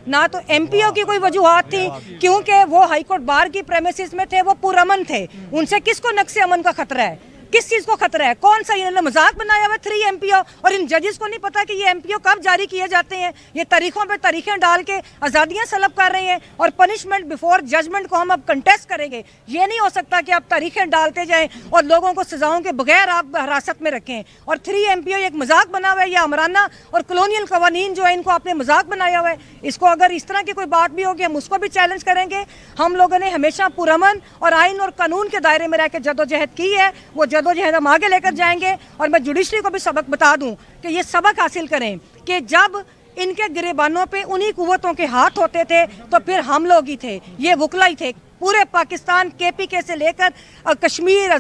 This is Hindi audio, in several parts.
ना तो एमपीओ की कोई वजूहात थी, क्योंकि वो हाईकोर्ट बार की प्रेमिसेस में थे, वो पुरअमन थे। उनसे किसको नक्शे अमन का खतरा है, किस चीज को खतरा है, कौन सा इन्होंने मजाक बनाया हुआ 3 एमपीओ, और इन जजेस को नहीं पता कि ये एमपीओ कब जारी किए जाते हैं। ये तारीखों पे तारीखें डाल के आज़ादियां सलब कर रहे हैं, और पनिशमेंट बिफोर जजमेंट को हम अब कंटेस्ट करेंगे। ये नहीं हो सकता कि आप तारीखें डालते जाएं और लोगों को सजाओं के बगैर आप हिरासत में रखें। और 3 एमपीओ एक मजाक बना हुआ है, या अमराना और कॉलोनियल कवानीन जो है इनको आपने मजाक बनाया हुआ है। इसको अगर इस तरह की कोई बात भी होगी हम उसको भी चैलेंज करेंगे। हम लोगों ने हमेशा पुरअमन और आइन और कानून के दायरे में रह के जदोजहद की है, वो जदोजहद हम आगे लेकर जाएंगे। और मैं जुडिशरी को भी सबक बता दूं कि ये सबक हासिल करें कि जब इनके गिरेबानों पे उन्हीं कुव्वतों के हाथ होते थे तो फिर हम लोग ही थे, ये वकला ही थे। पूरे पाकिस्तान केपीके से लेकर कश्मीर,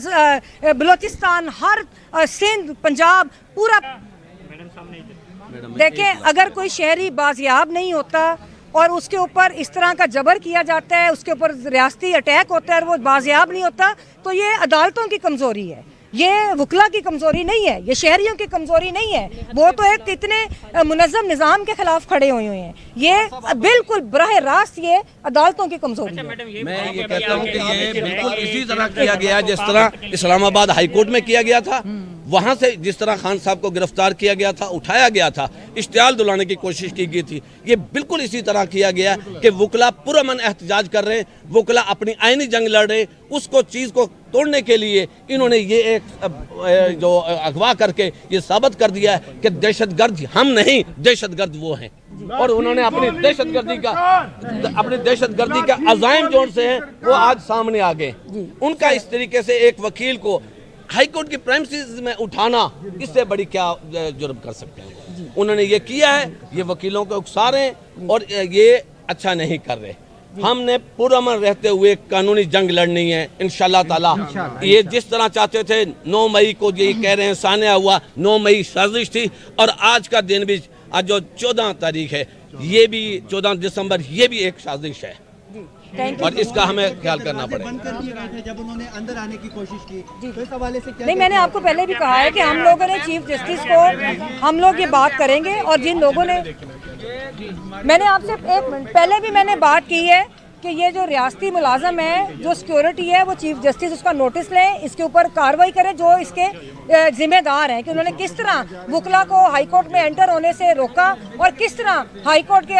बलोचिस्तान, हर सिंध, पंजाब, पूरा देखें, अगर कोई शहरी बाजियाब नहीं होता और उसके ऊपर इस तरह का जबर किया जाता है, उसके ऊपर रियासती अटैक होता है और वो बाजियाब नहीं होता, तो ये अदालतों की कमजोरी है, ये वकला की कमजोरी नहीं है, ये शहरियों की कमजोरी नहीं है। वो तो एक इतने मुनज़्ज़म निज़ाम के खिलाफ खड़े हुए हैं। ये बिल्कुल बराह रास्त ये अदालतों की कमजोरी है। मैं ये कहता हूँ कि ये बिल्कुल इसी तरह किया गया जिस तरह इस्लामाबाद हाईकोर्ट में किया गया था। वहाँ से जिस तरह खान साहब को गिरफ्तार किया गया था, उठाया गया था, इश्तियाल दिलाने की कोशिश की गई थी, ये बिल्कुल इसी तरह किया गया कि वकला पुरअमन एहतजाज कर रहे हैं, वकला अपनी आईनी जंग लड़ रहे, उसको चीज़ को तोड़ने के लिए इन्होंने ये एक जो अगवा करके ये साबित कर दिया है कि दहशतगर्द हम नहीं, दहशतगर्द वो हैं। और उन्होंने अपनी दहशतगर्दी का अज़ाइम जोन से है वो आज सामने आ गए। उनका इस तरीके से एक वकील को हाईकोर्ट की प्रेमिसेस में उठाना, इससे बड़ी क्या जुर्म कर सकते हैं। उन्होंने ये किया है, ये वकीलों को उकसा रहे हैं और ये अच्छा नहीं कर रहे। हमने पुरअमन रहते हुए कानूनी जंग लड़नी है इंशाल्लाह ताला। ये जिस तरह चाहते थे 9 मई को ये कह रहे हैं सानिया हुआ, 9 मई साजिश थी, और आज का दिन भी, आज जो 14 तारीख है, ये भी 14 दिसंबर, ये भी एक साजिश है और इसका हमें ख्याल करना पड़ेगा। जब उन्होंने अंदर आने की कोशिश की तो इस हवाले से क्या? नहीं, मैंने आपको पहले भी कहा है कि हम लोगों ने चीफ जस्टिस को हम लोग ये बात करेंगे, और जिन लोगों ने, मैंने आपसे 1 मिनट पहले भी मैंने बात की है कि ये जो रियासती मुलाजम है, जो सिक्योरिटी है, वो चीफ जस्टिस उसका नोटिस लें, इसके ऊपर कार्रवाई करें जो इसके जिम्मेदार हैं कि उन्होंने किस तरह वकला को हाईकोर्ट में एंटर होने से रोका और किस तरह हाईकोर्ट के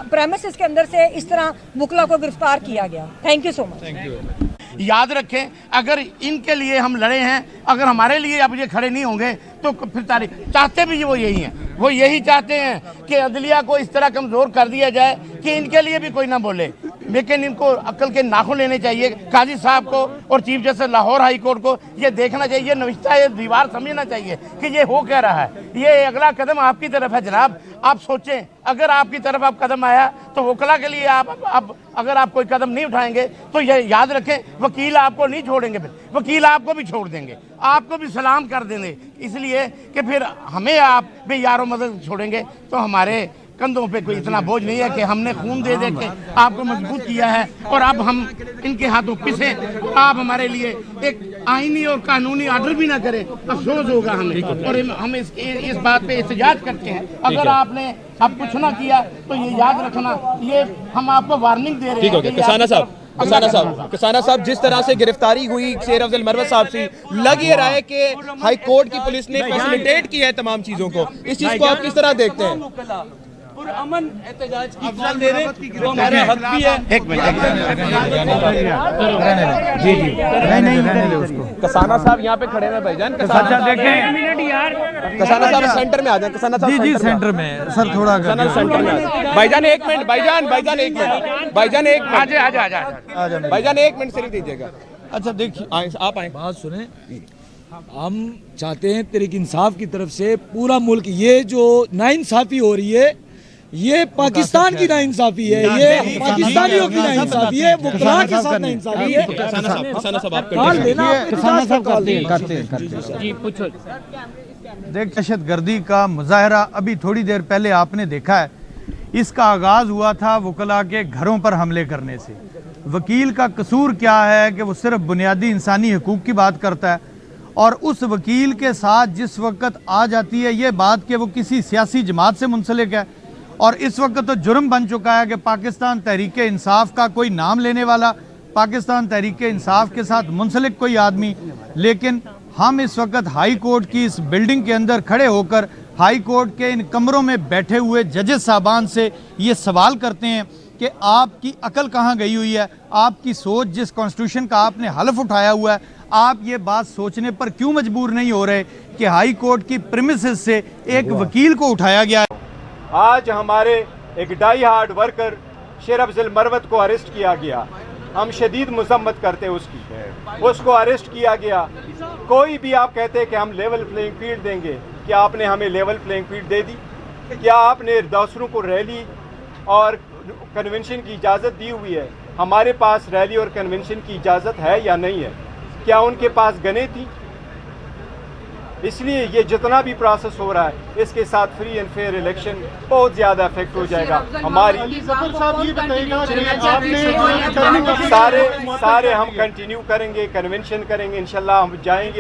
प्रेमिसेस के अंदर से इस तरह वकला को गिरफ्तार किया गया। Thank you so much. याद रखें, अगर इनके लिए हम लड़े हैं, अगर हमारे लिए अब ये खड़े नहीं होंगे तो फिर तारीख चाहते भी वो यही हैं, वो यही चाहते हैं कि अदलिया को इस तरह कमज़ोर कर दिया जाए कि इनके लिए भी कोई ना बोले। लेकिन इनको अक्ल के नाखून लेने चाहिए, काजी साहब को और chief justice Lahore high court को ये देखना चाहिए, नविश्ता ये दीवार समझना चाहिए कि ये हो क्या रहा है। ये अगला कदम आपकी तरफ है जनाब, आप सोचें, अगर आपकी तरफ आप कदम आया तो वकला के लिए आप अगर आप कोई कदम नहीं उठाएंगे तो ये याद रखें, वकील आपको नहीं छोड़ेंगे, फिर वकील आपको भी छोड़ देंगे, आपको भी सलाम कर देंगे। इसलिए कि फिर हमें आप भी यारों मदद छोड़ेंगे तो हमारे कंधों पे कोई इतना बोझ नहीं है कि हमने खून दे के आपको मजबूत किया है और अब हम इनके हाथों पिसे, आप हमारे लिए एक आईनी और कानूनी ऑर्डर भी ना करें, अफसोस होगा हमें। और हम इस बात पे एहतजाज करते हैं, अगर आपने अब कुछ ना किया तो ये याद रखना, ये हम आपको वार्निंग दे रहे हैं। किसाना साहब, जिस तरह से गिरफ्तारी हुई शेर अफजल मरवत साहब से, लग ये रहा है कि हाई कोर्ट की पुलिस ने फैसिलिटेट किया है तमाम चीजों को, इस चीज को आप किस तरह देखते हैं? अमन एहतजाज की इजाजत दे रहे जो हमारा हक भी है। एक मिनट जी नहीं उसको कसाना साहब यहाँ पे खड़े हैं भाईजान, कसाना देखें, कसाना साहब सेंटर में आ जाए। कसाना साहब जी सेंटर में सर, थोड़ा सेंटर में भाईजान 1 मिनट, भाईजान 1 मिनट, भाईजान 1 मिनट, आजा भाईजान 1 मिनट सिर्फ दीजिएगा। अच्छा देखिए, आप आए, बात सुने। हम चाहते हैं तहरीक इंसाफ की तरफ से पूरा मुल्क, ये जो नाइंसाफी हो रही है ये पाकिस्तान की नाइंसाफी है, ये पाकिस्तानियों की नाइंसाफी है, वो वकला के साथ नाइंसाफी है। देख, दहशतगर्दी का मुजाहरा अभी थोड़ी देर पहले आपने देखा है, इसका आगाज हुआ था वकला के घरों पर हमले करने से। वकील का कसूर क्या है कि वो सिर्फ बुनियादी इंसानी हकूक़ की बात करता है, और उस वकील के साथ जिस वक्त आ जाती है ये बात कि वो किसी सियासी जमात से मुंसलिक है और इस वक्त तो जुर्म बन चुका है कि पाकिस्तान तहरीक इंसाफ का कोई नाम लेने वाला, पाकिस्तान तहरीक इंसाफ के साथ मुंसलिक कोई आदमी, लेकिन हम इस वक्त हाई कोर्ट की इस बिल्डिंग के अंदर खड़े होकर हाई कोर्ट के इन कमरों में बैठे हुए जजेस साहबान से ये सवाल करते हैं कि आपकी अकल कहाँ गई हुई है, आपकी सोच, जिस कॉन्स्टिट्यूशन का आपने हलफ उठाया हुआ है, आप ये बात सोचने पर क्यों मजबूर नहीं हो रहे कि हाई कोर्ट की प्रीमिसेस से एक वकील को उठाया गया है। आज हमारे एक डाई हार्ड वर्कर शेर अफजल मरवत को अरेस्ट किया गया, हम शदीद मजम्मत करते उसकी, उसको अरेस्ट किया गया। कोई भी आप कहते हैं कि हम लेवल प्लेइंग फील्ड देंगे, क्या आपने हमें लेवल प्लेइंग फील्ड दे दी? क्या आपने दूसरों को रैली और कन्वेंशन की इजाज़त दी हुई है? हमारे पास रैली और कन्वेंशन की इजाज़त है या नहीं है? क्या उनके पास गने थी? इसलिए ये जितना भी प्रोसेस हो रहा है इसके साथ फ्री एंड फेयर इलेक्शन बहुत ज़्यादा इफेक्ट हो जाएगा। हमारी सारे हम कंटिन्यू करेंगे, कन्वेंशन करेंगे, इंशाल्लाह हम जाएंगे।